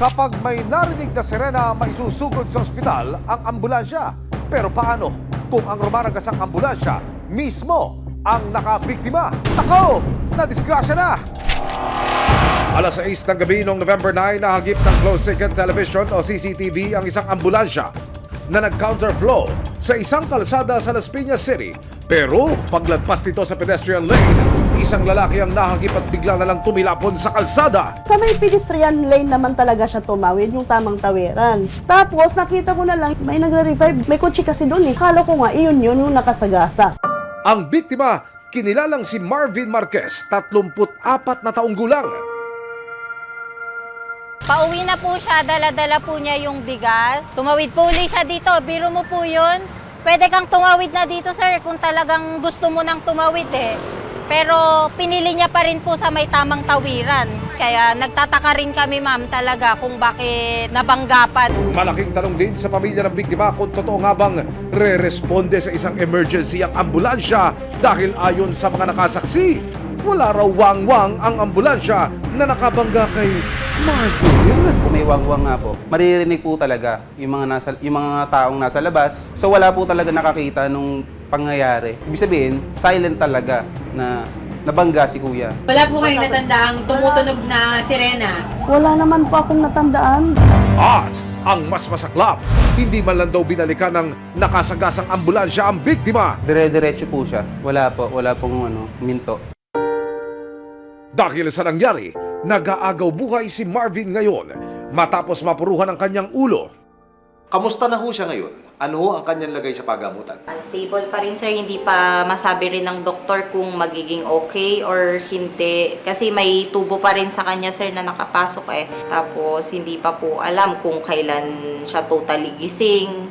Kapag may narinig na sirena, maisusugod sa ospital ang ambulansya. Pero paano kung ang rumaragasang ambulansya mismo ang nakabiktima? Nako! Nadisgrasya na! Alas 6 ng gabi noong November 9, nahagip ng closed-circuit television o CCTV ang isang ambulansya na nag-counterflow sa isang kalsada sa Las Piñas City. Pero paglagpas nito sa pedestrian lane, isang lalaki ang nahagip at bigla na lang tumilapon sa kalsada. Sa may pedestrian lane naman talaga siya tumawid, yung tamang tawiran. Tapos nakita ko na lang, may nagre-revive. May kotse kasi doon eh. Kala ko nga, iyon yung nakasagasa. Ang biktima, kinilalang si Marvin Marquez, 34 na taong gulang. Pauwi na po siya, dala-dala po niya yung bigas. Tumawid po ulit siya dito, biro mo po yun. Pwede kang tumawid na dito, sir, kung talagang gusto mo nang tumawid eh. Pero pinili niya pa rin po sa may tamang tawiran. Kaya nagtataka rin kami, ma'am, talaga kung bakit nabanggapan. Malaking tanong din sa pamilya ng biktima kung totoo nga bang re-responde sa isang emergency ang ambulansya dahil ayon sa mga nakasaksi, wala raw wang-wang ang ambulansya na nakabangga kay Marvin. Kung may wangwang nga po, maririnig po talaga yung mga taong nasa labas. So wala po talaga nakakita nung pangyayari. Ibig sabihin, silent talaga na nabangga si kuya. Wala po kayong natandaang tumutunog na sirena? Wala naman po akong natandaan. At ang mas masaklap, hindi man lang daw binalikan ng nakasagasang ambulansya ang biktima. Dire-diretso po siya. Wala pong minto. Dahil sa nangyari, nag-aagaw buhay si Marvin ngayon matapos mapuruhan ang kanyang ulo. Kamusta na ho siya ngayon? Ano ho ang kanyang lagay sa pagamutan? Unstable pa rin, sir. Hindi pa masabi rin ng doktor kung magiging okay or hindi. Kasi may tubo pa rin sa kanya, sir, na nakapasok eh. Tapos hindi pa po alam kung kailan siya totally gising.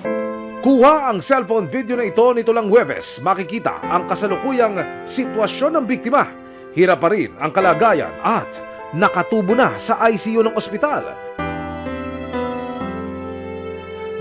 Kuha ang cellphone video na ito nito lang Huwebes. Makikita ang kasalukuyang sitwasyon ng biktima. Hirap pa rin ang kalagayan at nakatubo na sa ICU ng ospital.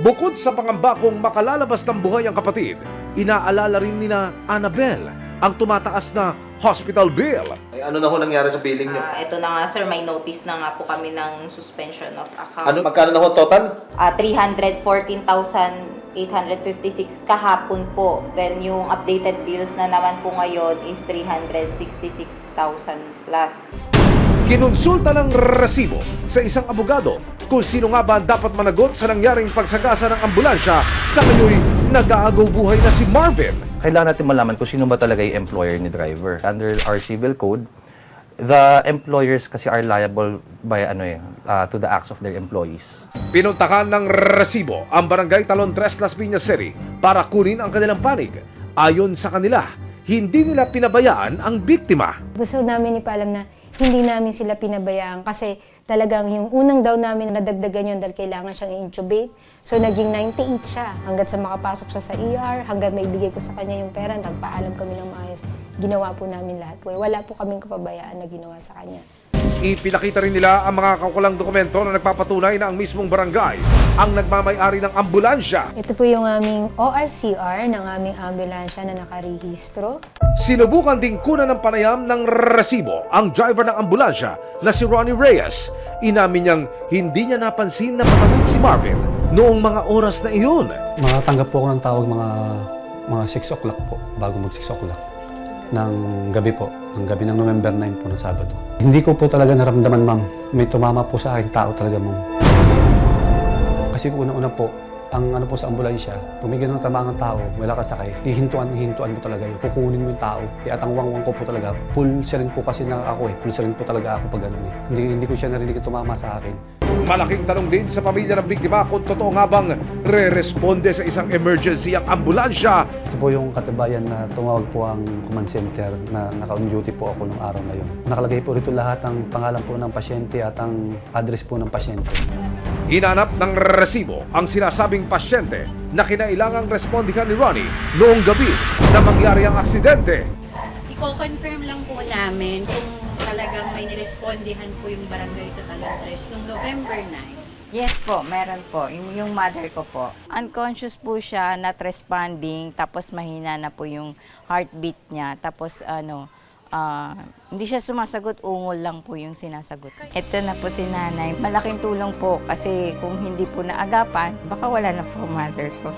Bukod sa pangamba kung makalalabas ng buhay ang kapatid, inaalala rin nina Annabel ang tumataas na hospital bill. Ay, ano na ho nangyari sa billing niyo? Ito na nga, sir, may notice na nga po kami ng suspension of account. Magkano na ho total? 314,856 kahapon po. Then yung updated bills na naman po ngayon is 366,000 plus. Kinonsulta ng resibo sa isang abogado kung sino nga ba ang dapat managot sa nangyaring pagsagasa ng ambulansya. Sa ngayon, nag-aagaw buhay na si Marvin. Kailangan natin malaman kung sino ba talaga yung employer ni driver. Under our civil code, the employers kasi are liable by to the acts of their employees. Pinuntakan ng resibo ang barangay Talon 3 Las Piñas City para kunin ang kanilang panig. Ayon sa kanila, hindi nila pinabayaan ang biktima. Gusto namin ipaalam na hindi namin sila pinabayaan kasi talagang yung unang daw namin nadagdagan yun dahil kailangan siyang i-intubate. So naging 98 siya hanggat sa makapasok siya sa ER, hanggat may bigay ko sa kanya yung pera, nagpaalam kami ng maayos. Ginawa po namin lahat. Wala po kaming kapabayaan na ginawa sa kanya. Ipinakita rin nila ang mga kaukulang dokumento na nagpapatunay na ang mismong barangay ang nagmamay-ari ng ambulansya. Ito po yung aming ORCR ng aming ambulansya na nakarehistro. Sinubukan ding kunan ng panayam ng resibo ang driver ng ambulansya na si Ronnie Reyes. Inamin niyang hindi niya napansin na patawid si Marvin noong mga oras na iyon. Makatanggap po ako ng tawag mga 6 o'clock po, bago mag 6 o'clock ng gabi po, ng gabi ng November 9 po ng Sabado. Hindi ko po talaga naramdaman, ma'am. May tumama po sa akin tao talaga, ma'am. Kasi una-una po, ang ano po sa ambulansya, pag may ganun tamangang tao, wala ka sakay, hihintuan mo talaga yun, kukunin mo yung tao. At ang wangwang ko po talaga, pulsa rin po kasi na ako pulsa rin po talaga ako pag ganun eh. Hindi ko siya narinig tumama sa akin. Malaking tanong din sa pamilya ng biktima kung totoo nga bang re-responde sa isang emergency ang ambulansya. Ito po yung katibayan na tumawag po ang command center na naka-on duty po ako nung araw na yun. Nakalagay po rito lahat ang pangalan po ng pasyente at ang address po ng pasyente. Hinanap ng resibo ang sinasabing pasyente na kinailangang respondihan ni Ronnie noong gabi na mangyari ang aksidente. Iko-confirm lang po namin kung talagang may nirespondihan po yung barangay Talon 3 noong November 9. Yes po, meron po. Yung mother ko po. Unconscious po siya, not responding, tapos mahina na po yung heartbeat niya. Tapos Hindi siya sumasagot, ungol lang po yung sinasagot. Ito na po si nanay. Malaking tulong po kasi kung hindi po naagapan, baka wala na po mother ko.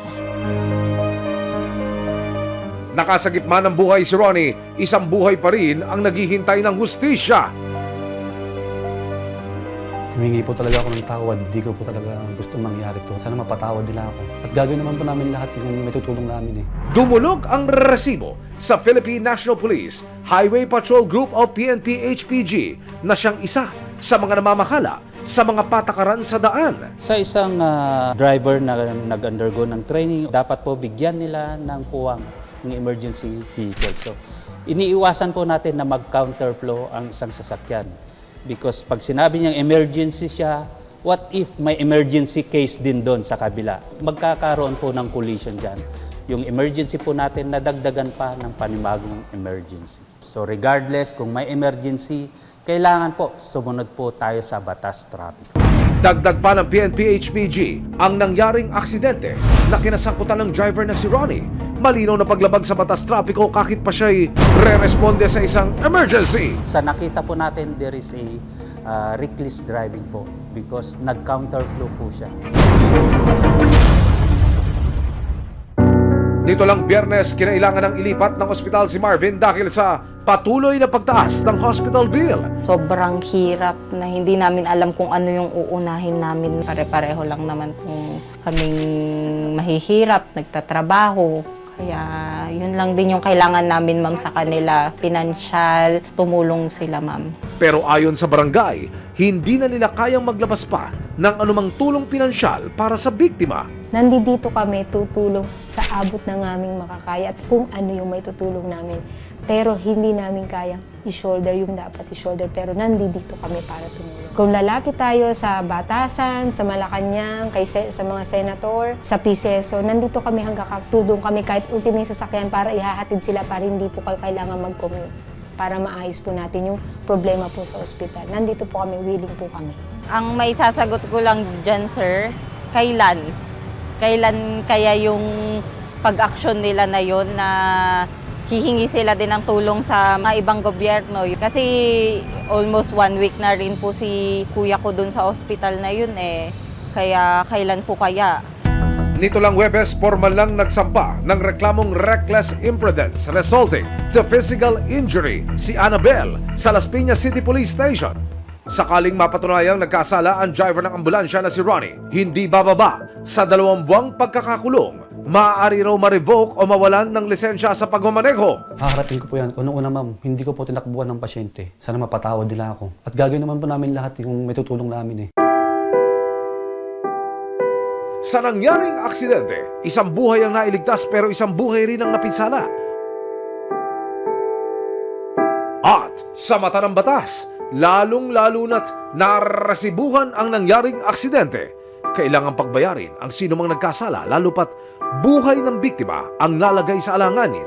Nakasagip man ng buhay si Ronnie, isang buhay pa rin ang naghihintay ng hustisya. Humingi po talaga ako ng tawad. Hindi ko po talaga gusto mangyari to. Sana mapatawad nila ako. At gagawin naman po namin lahat yung may tutulong namin eh. Dumulog ang resibo sa Philippine National Police Highway Patrol Group o PNP-HPG na siyang isa sa mga namamahala sa mga patakaran sa daan. Sa isang driver na nag-undergo ng training, dapat po bigyan nila ng puwang ng emergency vehicle. So, iniiwasan po natin na mag-counterflow ang isang sasakyan. Because pag sinabi niyang emergency siya, what if may emergency case din doon sa kabila? Magkakaroon po ng collision dyan. Yung emergency po natin, nadagdagan pa ng panibagong emergency. So regardless kung may emergency, kailangan po sumunod po tayo sa batas traffic. Dagdag pa ng PNP-HPG ang nangyaring aksidente na kinasangkutan ng driver na si Ronnie. Malinaw na paglabag sa batas trapiko kahit pa siya'y re-responde sa isang emergency. Sa nakita po natin, there is a reckless driving po because nag-counterflow po siya. Dito lang Biyernes, kinailangan ng ilipat ng ospital si Marvin dahil sa patuloy na pagtaas ng hospital bill. Sobrang hirap na hindi namin alam kung ano yung uunahin namin. Pare-pareho lang naman kung kaming mahihirap, nagtatrabaho. Kaya yun lang din yung kailangan namin, ma'am, sa kanila. Pinansyal, tumulong sila, ma'am. Pero ayon sa barangay, hindi na nila kayang maglabas pa ng anumang tulong pinansyal para sa biktima. Nandito kami tutulong sa abot ng aming makakaya at kung ano yung may tutulong namin. Pero hindi namin kayang i-shoulder yung dapat i-shoulder. Pero nandito kami para tumulong. Kung lalapit tayo sa batasan, sa Malacanang, sa mga senator, sa PCSO, nandito kami hanggang tutulong kami kahit ultimo yung sasakyan para ihahatid sila para hindi po kayo kailangan mag-commute. Para maayos po natin yung problema po sa ospital. Nandito po kami, willing po kami. Ang may sasagot ko lang dyan, sir, kailan? Kailan kaya yung pag-action nila na yon na hihingi sila din ng tulong sa mga ibang gobyerno? Kasi almost 1 week na rin po si kuya ko dun sa hospital na yun eh. Kaya kailan po kaya? Nito lang Huwebes, formal lang nagsampa ng reklamong reckless imprudence resulting to physical injury si Annabel sa Las Piñas City Police Station. Sakaling mapatunayang nagkasala ang driver ng ambulansya na si Ronnie, hindi bababa sa 2 buwang pagkakakulong. Maaari raw ma-revoke o mawalan ng lisensya sa pagmamaneho. Haharapin ko po yan. Unang-una ma'am, hindi ko po tinakbuhan ng pasyente. Sana mapatawad nila ako. At gagawin naman po namin lahat yung may tutulong namin eh. Sa nangyaring aksidente, isang buhay ang nailigtas pero isang buhay rin ang napinsala. At sa mata ng batas, lalong-lalo na't narasibuhan ang nangyaring aksidente, kailangang pagbayarin ang sino mang nagkasala lalo pat buhay ng biktima ang lalagay sa alanganin